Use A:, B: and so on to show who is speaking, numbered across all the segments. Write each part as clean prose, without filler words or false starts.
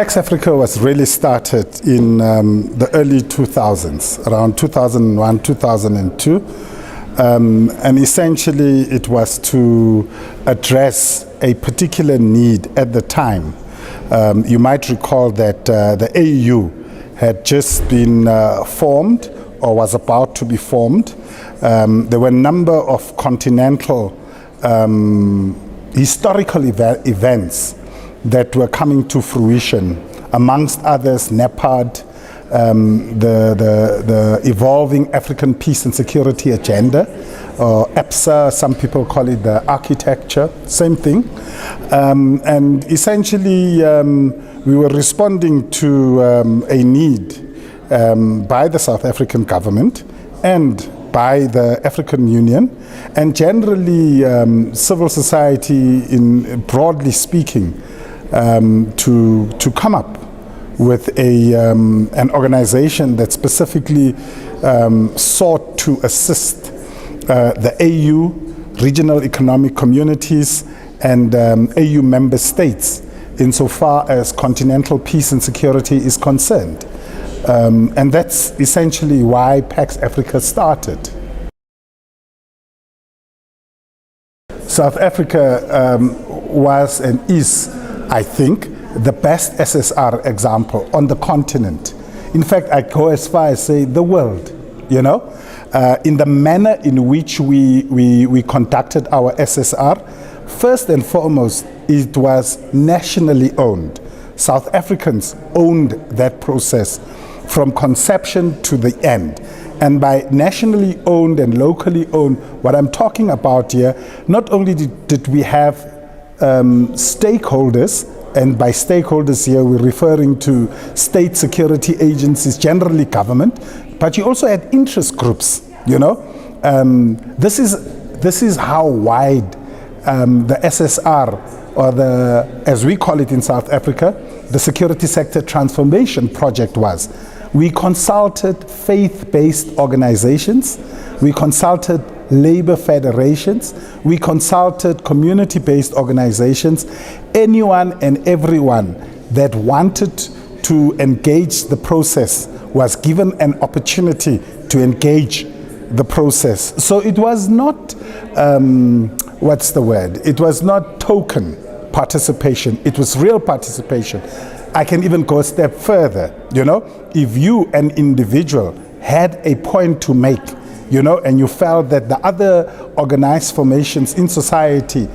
A: Pax Africa was really started in the early 2000s, around 2001, 2002. And essentially it was to address a particular need at the time. You might recall that the AU had just been formed or was about to be formed. There were a number of continental historical events that were coming to fruition, amongst others NEPAD, the evolving African peace and security agenda, or EPSA, some people call it the architecture, same thing. And essentially we were responding to a need by the South African government and by the African Union, and generally civil society, in broadly speaking, to come up with an organization that specifically sought to assist the AU, regional economic communities, and AU member states insofar as continental peace and security is concerned. And that's essentially why Pax Africa started. South Africa was and is, I think, the best SSR example on the continent. In fact, I go as far as say the world, you know, in the manner in which we conducted our SSR. First and foremost, it was nationally owned. South Africans owned that process from conception to the end. And by nationally owned and locally owned, what I'm talking about here, not only did we have stakeholders, and by stakeholders here we're referring to state security agencies, generally government, but you also had interest groups, you know. This is how wide the SSR, or the, as we call it in South Africa, the Security Sector Transformation Project was. We consulted faith-based organizations, we consulted labor federations, we consulted community-based organizations, anyone and everyone that wanted to engage the process was given an opportunity to engage the process. So it was not, what's the word? It was not token participation, it was real participation. I can even go a step further, you know, if you, an individual, had a point to make, you know, and you felt that the other organized formations in society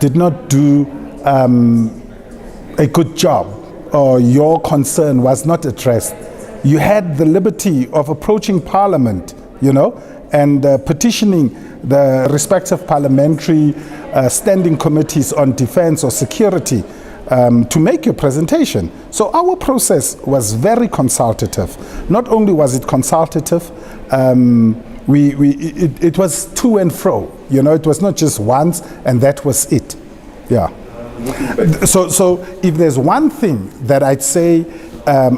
A: did not do a good job, or your concern was not addressed, you had the liberty of approaching Parliament, you know, and petitioning the respective parliamentary standing committees on defense or security to make your presentation. So our process was very consultative. Not only was it consultative, it was to and fro. You know, it was not just once and that was it. Yeah. So if there's one thing that I'd say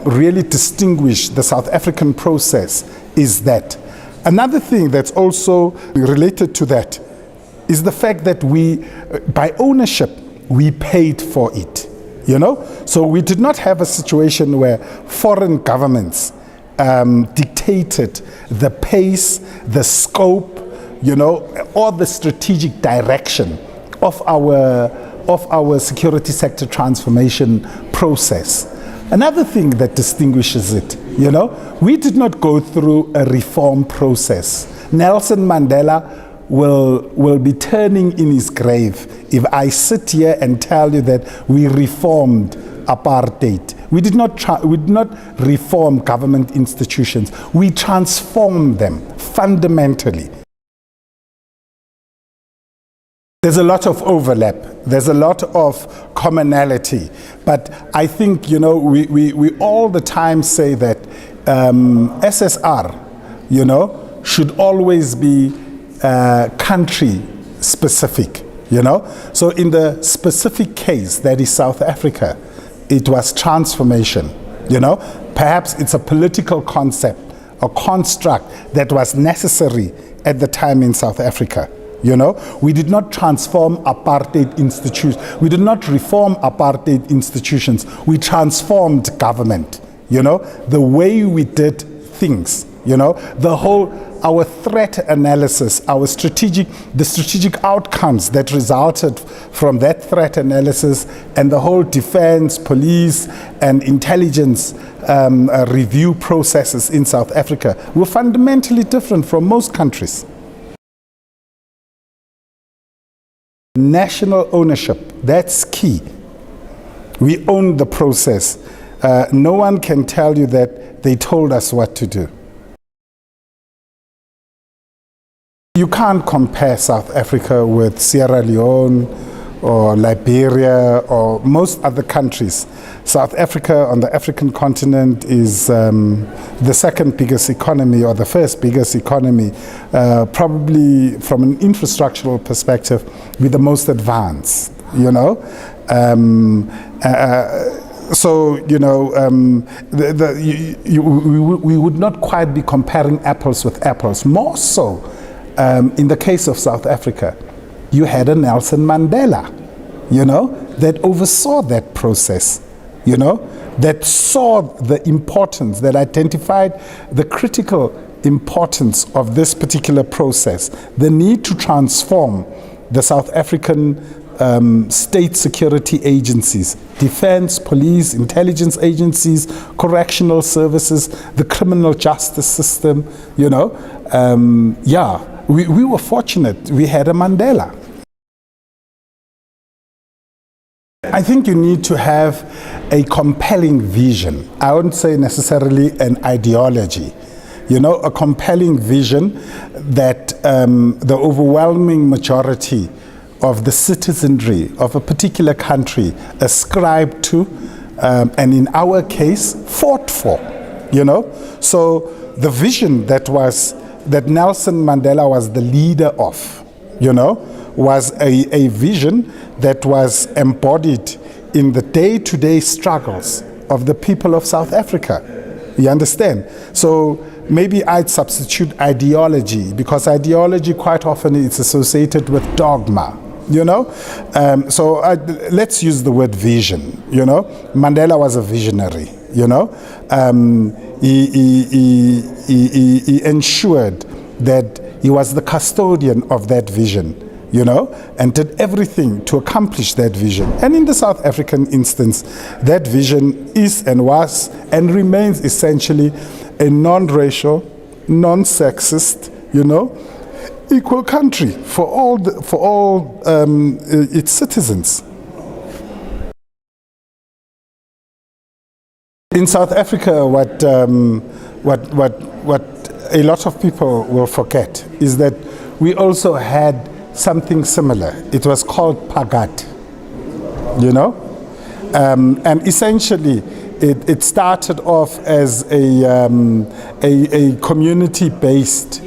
A: really distinguished the South African process is that. Another thing that's also related to that is the fact that we, by ownership, we paid for it, you know? So we did not have a situation where foreign governments dictated the pace, the scope, you know, or the strategic direction of our security sector transformation process. Another thing that distinguishes it, you know, we did not go through a reform process. Nelson Mandela will be turning in his grave if I sit here and tell you that we reformed apartheid. We did not reform government institutions. We transformed them fundamentally. There's a lot of overlap. There's a lot of commonality. But I think, you know, we all the time say that SSR, you know, should always be country specific, you know. So in the specific case that is South Africa, it was transformation, you know. Perhaps it's a political concept or construct that was necessary at the time in South Africa. You know, we did not transform apartheid institutions. We did not reform apartheid institutions. We transformed government. You know, the way we did things. You know, our threat analysis, the strategic outcomes that resulted from that threat analysis, and the whole defense, police, and intelligence review processes in South Africa were fundamentally different from most countries. National ownership, that's key. We own the process. No one can tell you that they told us what to do. You can't compare South Africa with Sierra Leone or Liberia or most other countries. South Africa on the African continent is the second biggest economy or the first biggest economy, probably from an infrastructural perspective, with the most advanced, you know. So, you know, we would not quite be comparing apples with apples. More so, in the case of South Africa, you had a Nelson Mandela, you know, that oversaw that process, you know, that saw the importance, that identified the critical importance of this particular process, the need to transform the South African state security agencies, defense, police, intelligence agencies, correctional services, the criminal justice system, you know. Yeah, we were fortunate. We had a Mandela. I think you need to have a compelling vision. I wouldn't say necessarily an ideology. You know, a compelling vision that the overwhelming majority of the citizenry of a particular country ascribed to, and in our case, fought for, you know. So the vision that Nelson Mandela was the leader of, you know, was a vision that was embodied in the day-to-day struggles of the people of South Africa. You understand? So maybe I'd substitute ideology, because ideology quite often is associated with dogma. You know, so let's use the word vision. You know, Mandela was a visionary. You know, he ensured that he was the custodian of that vision. You know, and did everything to accomplish that vision. And in the South African instance, that vision is and was and remains essentially a non-racial, non-sexist, you know, equal country for all its citizens. In South Africa, what a lot of people will forget is that we also had something similar. It was called Pagat, you know, and essentially it started off as a community-based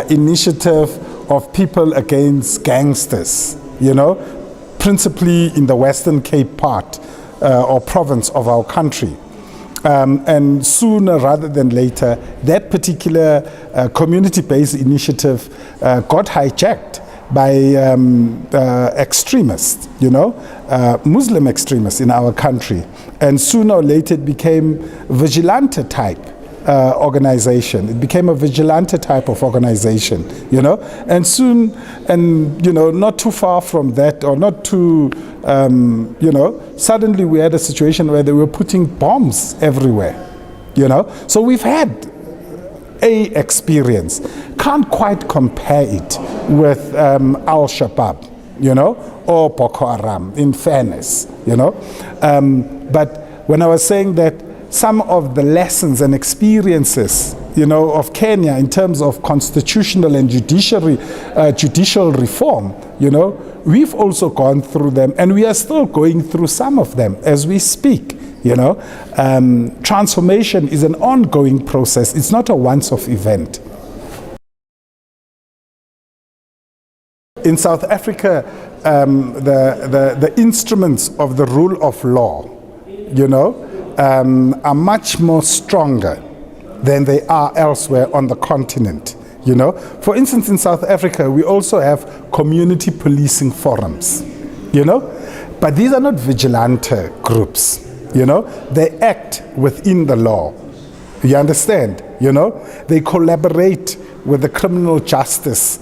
A: initiative of people against gangsters, you know, principally in the Western Cape part or province of our country. And sooner rather than later, that particular community-based initiative got hijacked by extremists, you know, Muslim extremists in our country. And sooner or later it became vigilante type organization. It became a vigilante type of organization, you know. And soon, and you know, not too far from that, or not too, you know, suddenly we had a situation where they were putting bombs everywhere, you know. So we've had a experience. Can't quite compare it with Al-Shabaab, you know, or Boko Haram, in fairness, you know. But when I was saying that some of the lessons and experiences, you know, of Kenya in terms of constitutional and judicial reform, you know, we've also gone through them, and we are still going through some of them as we speak. You know, transformation is an ongoing process. It's not a once-off event. In South Africa, the instruments of the rule of law, you know, are much more stronger than they are elsewhere on the continent. You know, for instance, in South Africa, we also have community policing forums, you know, but these are not vigilante groups, you know, they act within the law. You understand? You know, they collaborate with the criminal justice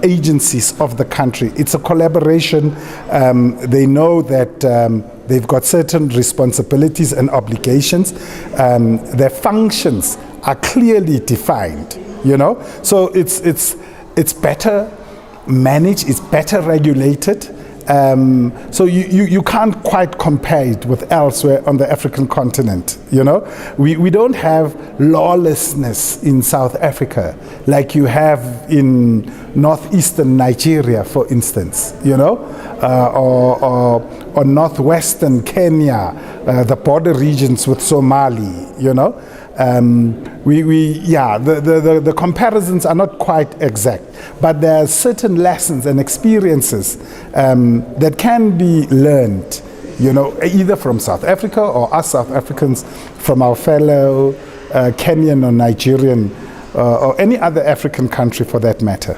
A: agencies of the country. It's a collaboration. They know that they've got certain responsibilities and obligations. Their functions are clearly defined. You know, so it's better managed. It's better regulated. So you can't quite compare it with elsewhere on the African continent. You know, we don't have lawlessness in South Africa like you have in northeastern Nigeria, for instance. You know, or northwestern Kenya, the border regions with Somali. You know. The comparisons are not quite exact, but there are certain lessons and experiences that can be learned, you know, either from South Africa or us South Africans from our fellow Kenyan or Nigerian or any other African country for that matter.